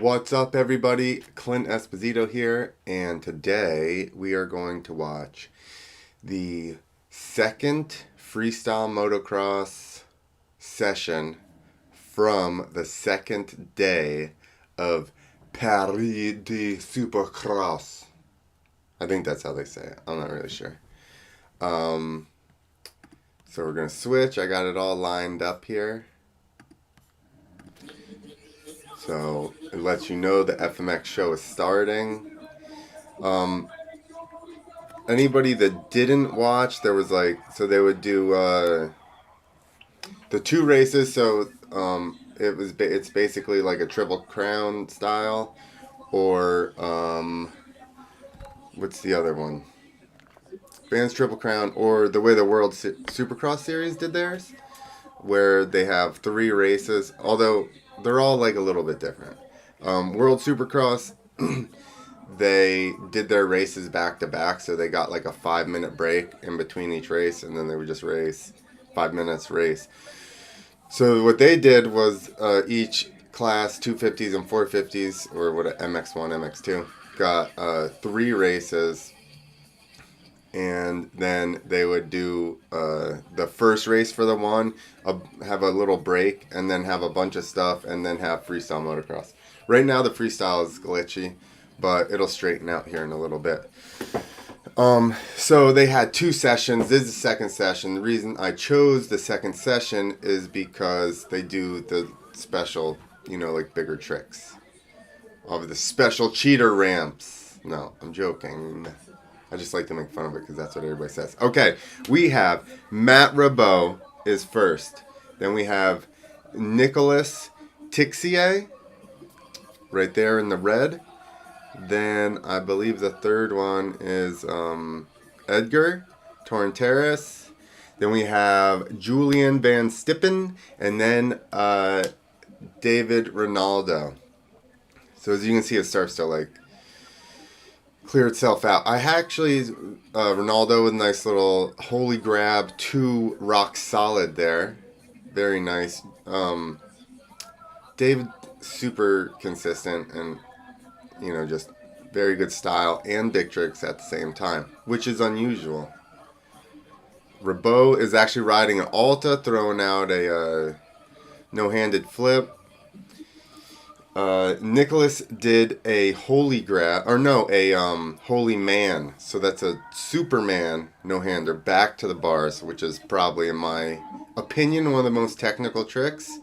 What's up, everybody? Clint Esposito here, and today we are going to watch the second freestyle motocross session from the second day of Paris de Supercross. I think that's how they say it. I'm not really sure. So we're going to switch. I got it all lined up here. So it lets you know the FMX show is starting. Anybody that didn't watch, there was they would do the two races. So it's basically like a Triple Crown style, or what's the other one? Vans Triple Crown, or the way the World Supercross Series did theirs, where they have three races, although they're all like a little bit different. World Supercross, they did their races back to back, so they got like a 5-minute break in between each race, and then they would just race 5 minutes race. So what they did was each class, 250s and 450s, or what, MX1, MX2, got 3 races. And then they would do the first race for the one, have a little break, and then have a bunch of stuff, and then have freestyle motocross. Right now the freestyle is glitchy, but it'll straighten out here in a little bit. So they had 2 sessions. This is the second session. The reason I chose the second session is because they do the special, like bigger tricks of the special cheater ramps. No, I'm joking. I just like to make fun of it because that's what everybody says. Okay, we have Matt Rabot is first. Then we have Nicholas Tixier right there in the red. Then I believe the third one is Edgar Torrenteras. Then we have Julian Van Stippen. And then David Ronaldo. So as you can see, it starts to clear itself out. I actually, Ronaldo with a nice little holy grab, 2 rock solid there. Very nice. David, super consistent and, just very good style and big tricks at the same time, which is unusual. Rabot is actually riding an Alta, throwing out a no-handed flip. Nicholas did a holy grab, holy man. So that's a Superman no-hander back to the bars, which is probably, in my opinion, one of the most technical tricks.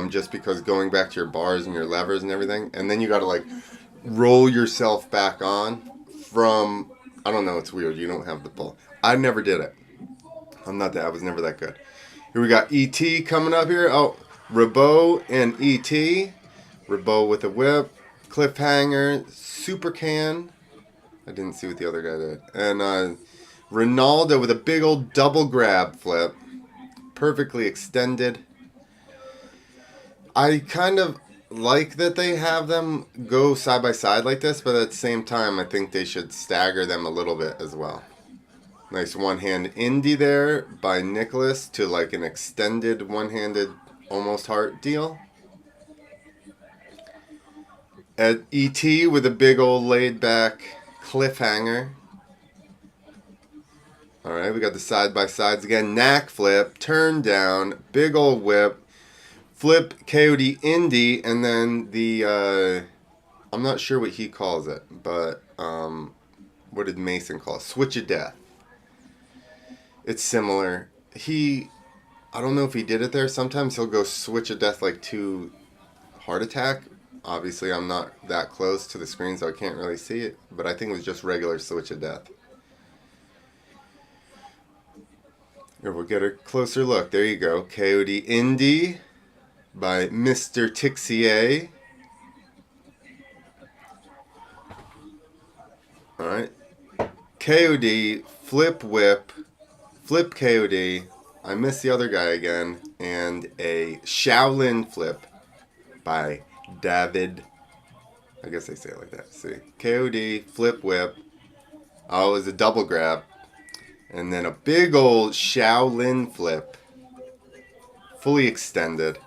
Just because going back to your bars and your levers and everything, and then you got to roll yourself back on from. I don't know. It's weird. You don't have the pull. I never did it. I was never that good. Here we got ET coming up here. Oh, Rabot and ET. Rabot with a whip, cliffhanger, super can. I didn't see what the other guy did. And Ronaldo with a big old double grab flip. Perfectly extended. I kind of like that they have them go side by side like this, but at the same time, I think they should stagger them a little bit as well. Nice one-hand indie there by Nicholas to an extended one-handed almost heart deal. At ET with a big old laid back cliffhanger. Alright, we got the side by sides again. Knack flip, turn down, big old whip, flip Coyote Indy, and then the I'm not sure what he calls it, but what did Mason call it? Switch of Death. It's similar. I don't know if he did it there. Sometimes he'll go Switch of Death to Heart Attack. Obviously, I'm not that close to the screen, so I can't really see it. But I think it was just regular Switch of Death. Here, we'll get a closer look. There you go. Coyote Indy by Mr. Tixier. Alright. Coyote, flip whip, flip Coyote. I missed the other guy again. And a Shaolin flip by David. I guess they say it like that. See. KOD, flip whip. Oh, it was a double grab. And then a big old Shaolin flip. Fully extended.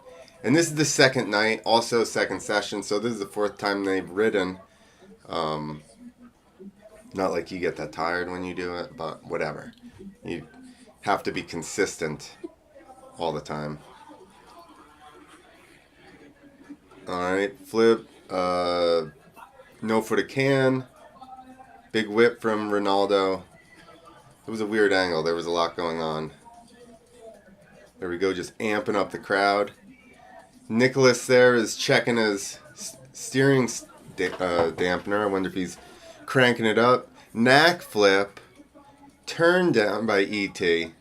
And this is the second night, also second session, so this is the fourth time they've ridden. Not like you get that tired when you do it, but whatever. You have to be consistent all the time. Alright, flip. No for the can. Big whip from Ronaldo. It was a weird angle. There was a lot going on. There we go, just amping up the crowd. Nicholas there is checking his steering dampener. I wonder if he's cranking it up. Knack flip. Turned down by E.T.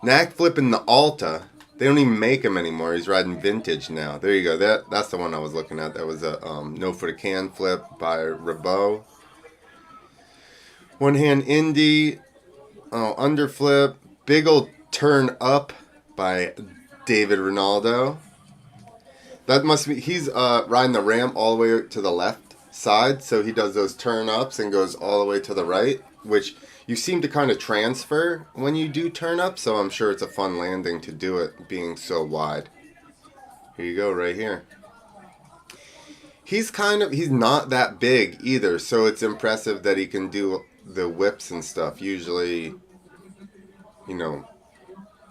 Knack flipping the Alta. They don't even make him anymore. He's riding vintage now. There you go. That's the one I was looking at. That was a no for the can flip by Rabot. One hand Indy. Underflip. Big old turn up by David Ronaldo. That must be, he's riding the ramp all the way to the left side, so he does those turn ups and goes all the way to the right, which you seem to kind of transfer when you do turn up, so I'm sure it's a fun landing to do it being so wide. Here you go, right here. He's not that big either, so it's impressive that he can do the whips and stuff. Usually, you know,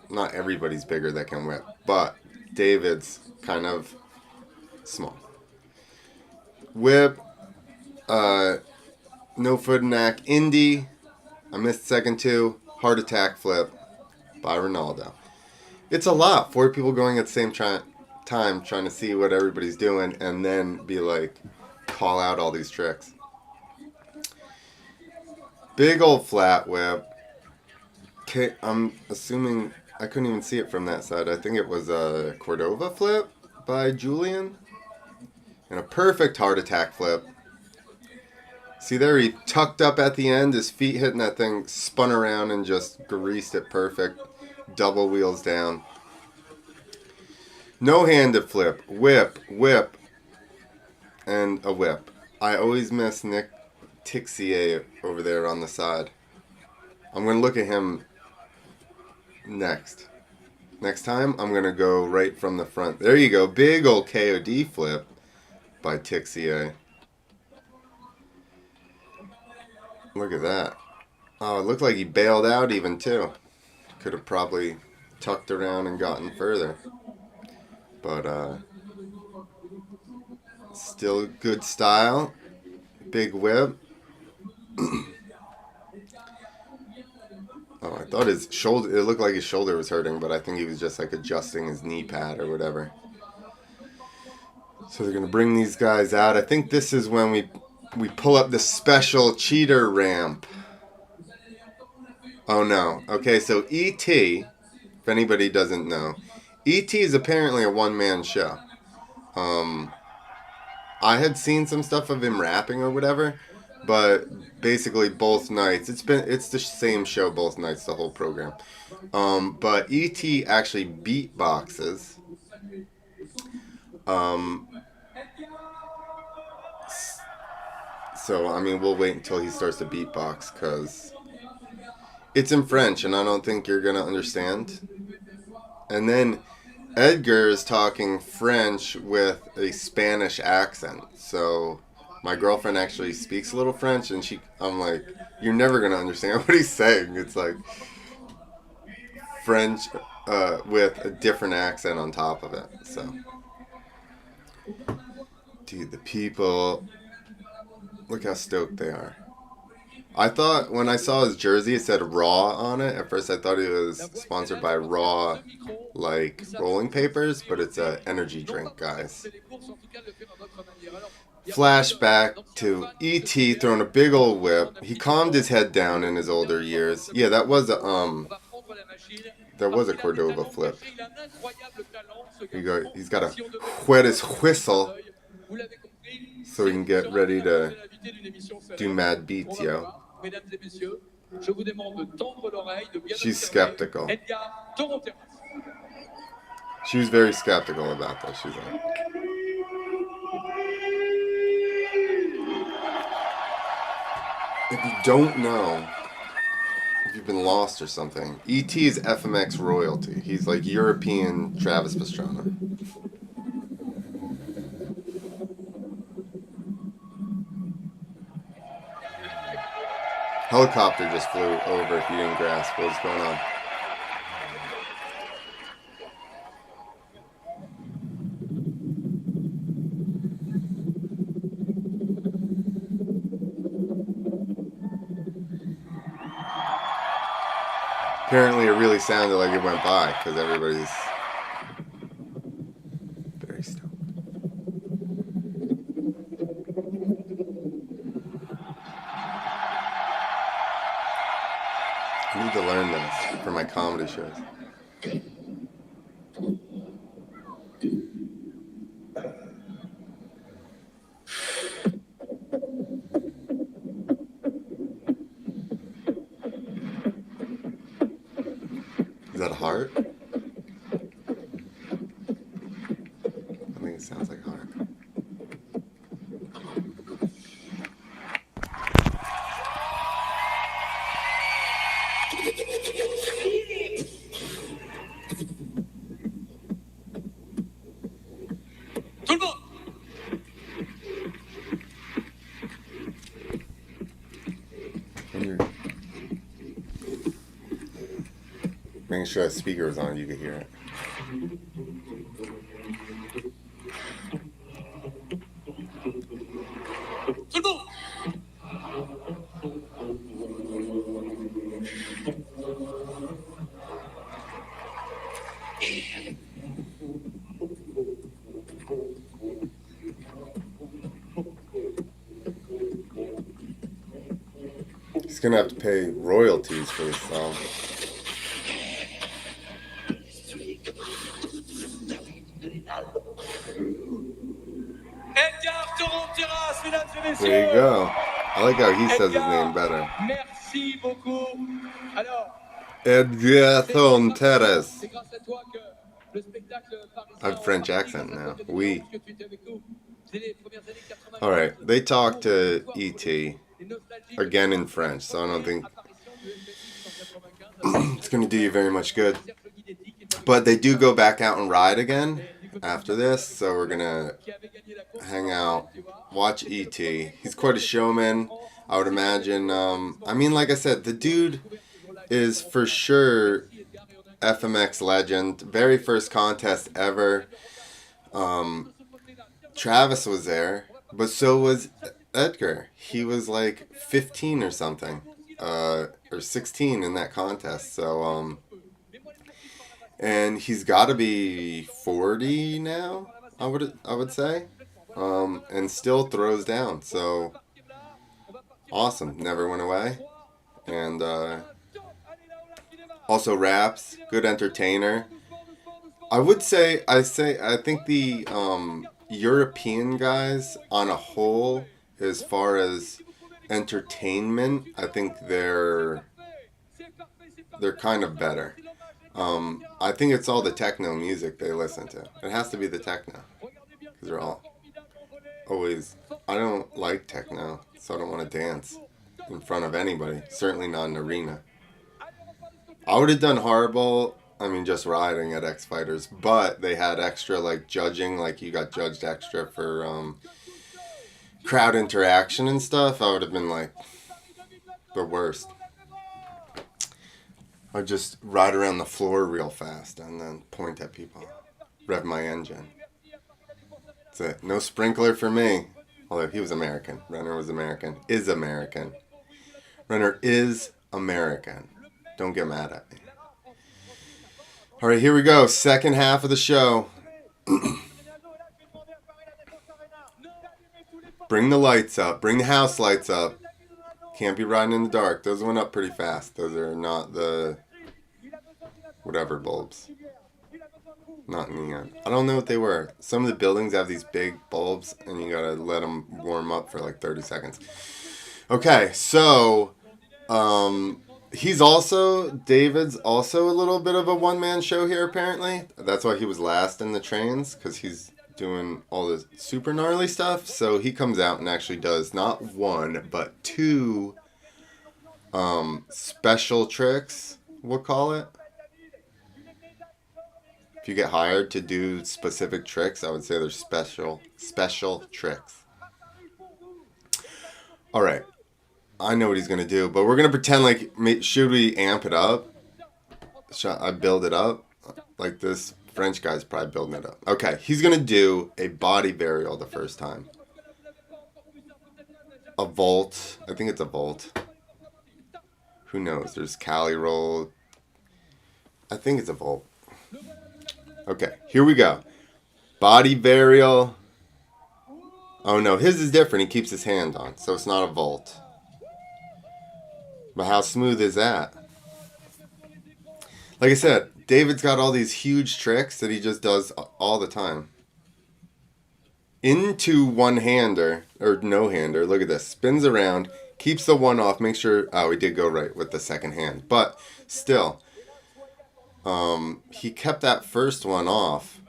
not everybody's bigger that can whip, but David's kind of small. Whip, no foot knack, Indy. I missed second two. Heart attack flip by Ronaldo. It's a lot. 4 people going at the same time trying to see what everybody's doing and then be like, call out all these tricks. Big old flat whip. Okay, I'm assuming I couldn't even see it from that side. I think it was a Cordova flip by Julian. And a perfect heart attack flip. See there, he tucked up at the end, his feet hitting that thing, spun around and just greased it perfect. Double wheels down. No-handed flip, whip, whip, and a whip. I always miss Nick Tixier over there on the side. I'm going to look at him next. Next time, I'm going to go right from the front. There you go, big old KOD flip by Tixier. Look at that. Oh, it looked like he bailed out even too. Could have probably tucked around and gotten further. But still good style. Big whip. Oh, I thought his shoulder, it looked like his shoulder was hurting, but I think he was just like adjusting his knee pad or whatever. So they're going to bring these guys out. I think this is when we pull up the special cheater ramp. Oh no. Okay, so E.T., if anybody doesn't know, E.T. is apparently a one-man show. I had seen some stuff of him rapping or whatever, but basically both nights, it's the same show both nights, the whole program. But E.T. actually beatboxes. So, I mean, we'll wait until he starts to beatbox, because it's in French, and I don't think you're going to understand. And then Edgar is talking French with a Spanish accent. So, my girlfriend actually speaks a little French, and I'm like, you're never going to understand what he's saying. It's like French with a different accent on top of it. So, dude, the people... Look how stoked they are. I thought when I saw his jersey, it said Raw on it. At first, I thought he was sponsored by Raw, like rolling papers, but it's an energy drink, guys. Flashback to E.T. throwing a big old whip. He calmed his head down in his older years. Yeah, that was a Cordova flip. Here you go. He's got to wet his whistle so he can get ready to do mad beats, yo. She's skeptical. She was very skeptical about this. She's like, if you don't know if you've been lost or something, E.T. is FMX royalty. He's like European Travis Pastrana. Helicopter just flew over if you didn't grasp what was going on. Apparently it really sounded like it went by because everybody's very stoked. I need to learn this for my comedy shows. Is that a heart? I think it sounds like a heart. Making sure that speaker was on, you could hear it. He's gonna have to pay royalties for this song. There you go. I like how he says his name better. Edgar Thonteres. I have French accent now. Oui. Alright, they talk to E.T. again in French, so I don't think it's going to do you very much good. But they do go back out and ride again after this, so we're going to hang out, watch E.T. He's quite a showman, I would imagine. I mean, like I said, the dude is for sure FMX legend. Very first contest ever. Travis was there, but so was Edgar. He was like 15 or something, or 16 in that contest. So, and he's got to be 40 now. I would say, and still throws down. So awesome, never went away, and also raps, good entertainer. I would say I think the European guys on a whole, as far as entertainment, I think they're kind of better. I think it's all the techno music they listen to. It has to be the techno, because they're all always. I don't like techno, so I don't want to dance in front of anybody. Certainly not in an arena. I would have done horrible. I mean, just riding at X Fighters, but they had extra like judging, like you got judged extra for crowd interaction and stuff. I would have been like the worst. I'd just ride around the floor real fast and then point at people, rev my engine. That's it. No sprinkler for me. Although he was American. Renner was American. Is American. Renner is American. Don't get mad at me. All right, here we go. Second half of the show. Bring the lights up. Bring the house lights up. Can't be riding in the dark. Those went up pretty fast. Those are not the whatever bulbs. Not neon. I don't know what they were. Some of the buildings have these big bulbs, and you gotta let them warm up for like 30 seconds. Okay, so David's also a little bit of a one-man show here, apparently. That's why he was last in the trains, because he's doing all this super gnarly stuff. So he comes out and actually does not one, but two special tricks, we'll call it. If you get hired to do specific tricks, I would say there's special tricks. All right. I know what he's going to do, but we're going to pretend like, should we amp it up? Should I build it up? Like this French guy's probably building it up. Okay, he's going to do a body varial the first time. A volt. I think it's a volt. Who knows? There's Cali roll. I think it's a volt. Okay, here we go. Body varial. Oh no, his is different. He keeps his hand on, so it's not a volt. But how smooth is that? Like I said, David's got all these huge tricks that he just does all the time. Into one-hander, or no-hander, look at this. Spins around, keeps the one off, makes sure... Oh, he did go right with the second hand. But, still, he kept that first one off.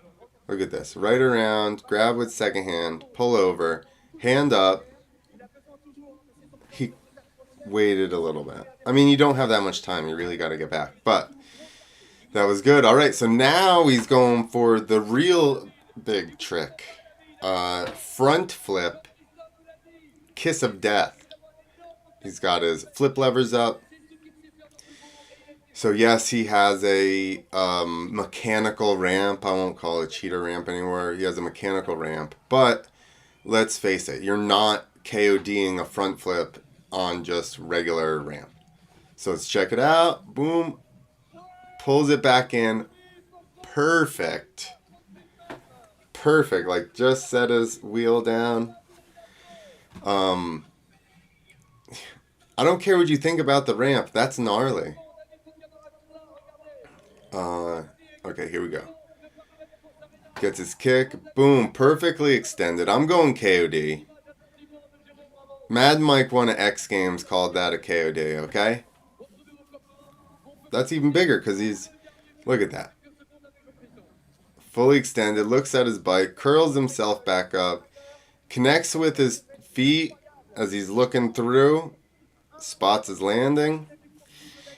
Look at this. Right around, grab with second hand, pull over, hand up. He waited a little bit. I mean, you don't have that much time. You really got to get back. But that was good. All right, so now he's going for the real big trick. Front flip, kiss of death. He's got his flip levers up. So yes, he has a mechanical ramp. I won't call it a cheater ramp anymore. He has a mechanical ramp. But let's face it, you're not KODing a front flip on just regular ramp. So let's check it out. Boom. Pulls it back in. Perfect. Perfect. Like just set his wheel down. I don't care what you think about the ramp. That's gnarly. Okay, here we go. Gets his kick. Boom. Perfectly extended. I'm going KOD. Mad Mike won at X Games, called that a KOD, okay? That's even bigger because he's... Look at that. Fully extended. Looks at his bike. Curls himself back up. Connects with his feet as he's looking through. Spots his landing.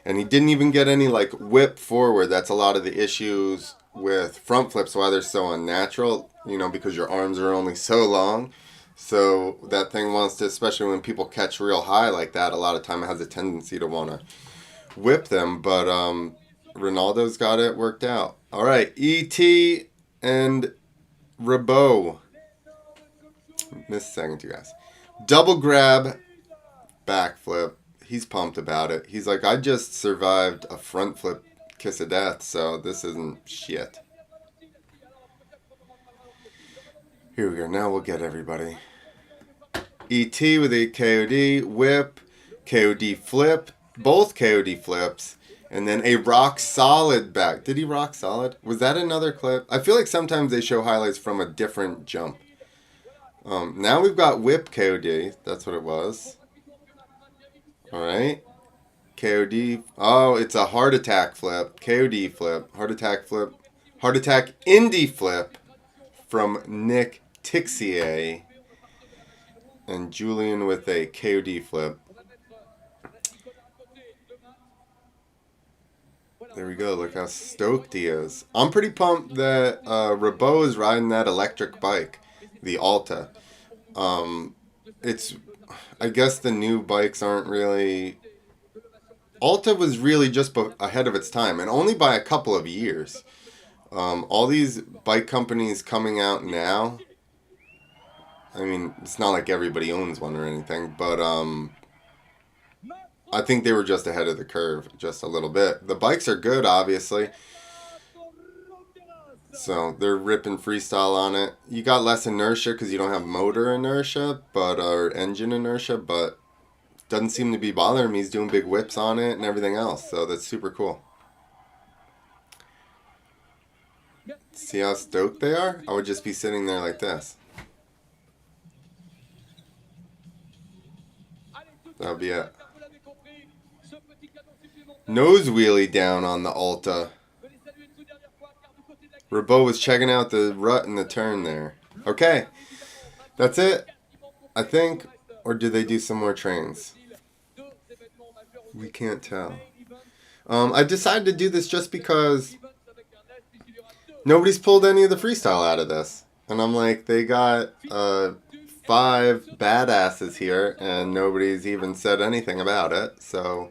And he didn't even get any, like, whip forward. That's a lot of the issues with front flips, why they're so unnatural. You know, because your arms are only so long. So that thing wants to, especially when people catch real high like that, a lot of time it has a tendency to want to whip them. But Ronaldo's got it worked out. All right, E.T. and Rabot. Missed a second, you guys. Double grab, backflip. He's pumped about it. He's like, I just survived a front flip kiss of death, so this isn't shit. Here we go. Now we'll get everybody. E.T. with a KOD, whip, KOD flip, both KOD flips, and then a rock solid back. Did he rock solid? Was that another clip? I feel like sometimes they show highlights from a different jump. Now we've got whip KOD. That's what it was. All right. KOD. Oh, it's a heart attack flip. KOD flip. Heart attack flip. Heart attack indie flip from Nick Tixier. And Julian with a KOD flip. There we go. Look how stoked he is. I'm pretty pumped that Rabot is riding that electric bike, the Alta. I guess the new bikes aren't really... Alta was really just ahead of its time, and only by a couple of years. All these bike companies coming out now... I mean, it's not like everybody owns one or anything, but I think they were just ahead of the curve just a little bit. The bikes are good, obviously. So they're ripping freestyle on it. You got less inertia because you don't have motor inertia, or engine inertia, but doesn't seem to be bothering me. He's doing big whips on it and everything else, so that's super cool. See how stoked they are? I would just be sitting there like this. That'll be it. Nose wheelie down on the Alta. Rabot was checking out the rut in the turn there. Okay. That's it, I think. Or do they do some more trains? We can't tell. I decided to do this just because nobody's pulled any of the freestyle out of this. And I'm like, they got 5 badasses here, and nobody's even said anything about it. So,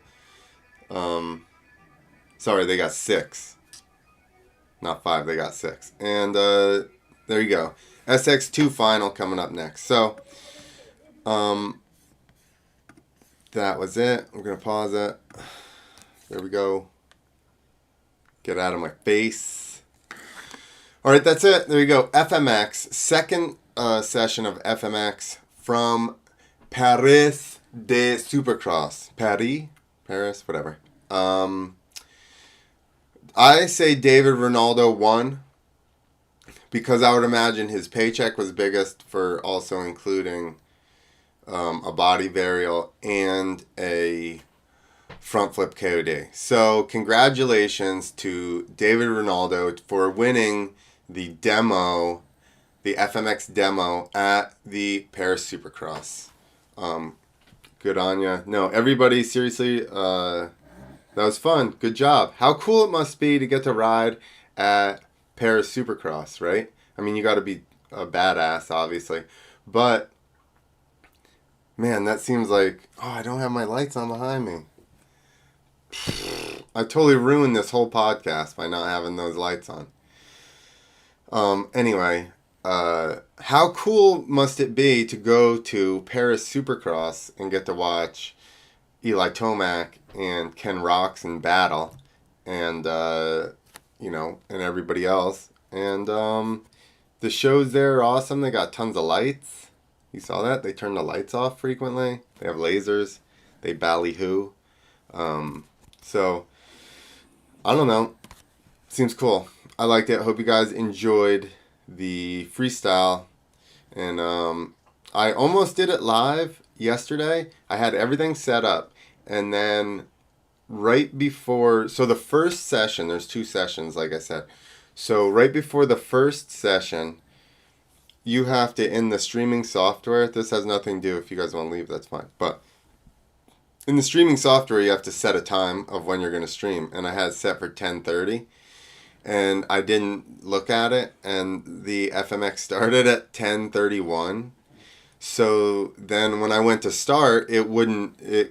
sorry, they got 6. Not 5, they got 6. And there you go. SX2 final coming up next. So, that was it. We're going to pause it. There we go. Get out of my face. All right, that's it. There you go. FMX. Second session of FMX from Paris de Supercross. Paris, whatever. I say David Ronaldo won because I would imagine his paycheck was biggest for also including a body varial and a front flip KOD. So congratulations to David Ronaldo for winning the demo, the FMX demo at the Paris Supercross. Good on ya. No, everybody, seriously, that was fun. Good job. How cool it must be to get to ride at Paris Supercross, right? I mean, you got to be a badass, obviously. But, man, that seems like... Oh, I don't have my lights on behind me. I totally ruined this whole podcast by not having those lights on. Anyway, how cool must it be to go to Paris Supercross and get to watch Eli Tomac and Ken Roxon battle, and and everybody else. And the shows there are awesome. They got tons of lights. You saw that? They turn the lights off frequently. They have lasers. They ballyhoo. So, I don't know. Seems cool. I liked it. Hope you guys enjoyed the freestyle. And I almost did it live yesterday. I had everything set up. And then right before... So the first session, there's 2 sessions, like I said. So right before the first session, you have to, in the streaming software... This has nothing to do. If you guys want to leave, that's fine. But... in the streaming software, you have to set a time of when you're going to stream. And I had it set for 10:30. And I didn't look at it. And the FMX started at 10:31. So then when I went to start, it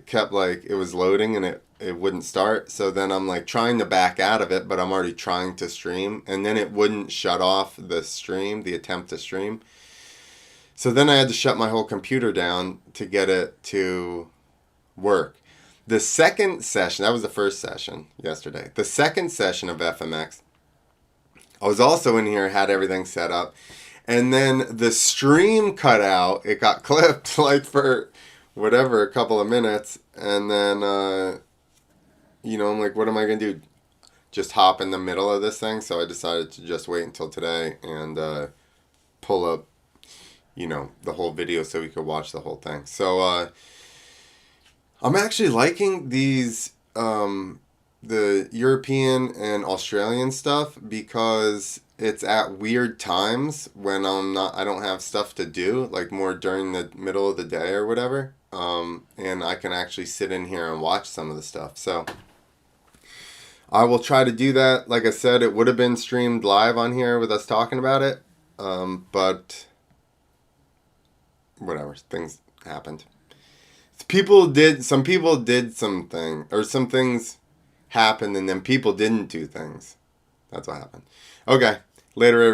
kept like, it was loading and it wouldn't start. So then I'm like trying to back out of it, but I'm already trying to stream. And then it wouldn't shut off the stream, the attempt to stream. So then I had to shut my whole computer down to get it to work. The second session, that was the first session yesterday. The second session of FMX, I was also in here, had everything set up. And then the stream cut out. It got clipped like for whatever, a couple of minutes. And then, I'm like, what am I going to do? Just hop in the middle of this thing? So I decided to just wait until today and pull up, the whole video so we could watch the whole thing. So, I'm actually liking these, the European and Australian stuff because it's at weird times when I don't have stuff to do, like more during the middle of the day or whatever. And I can actually sit in here and watch some of the stuff. So I will try to do that. Like I said, it would have been streamed live on here with us talking about it. But whatever, things happened. Some people did something, or some things happened and then people didn't do things. That's what happened. Okay, later everybody.